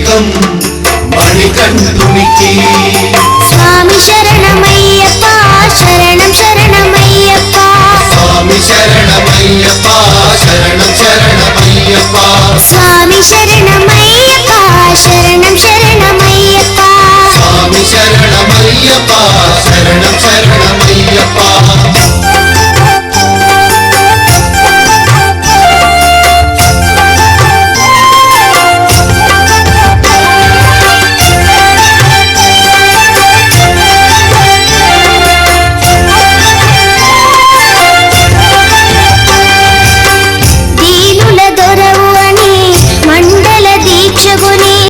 అభిషేకం మణికంఠునికి. స్వామి శరణమయ్యప్ప శరణం శరణమయ్యప్ప. స్వామి శరణమయ్యప్ప శరణం శరణమయ్యప్ప. స్వామి శరణమయ్యప్ప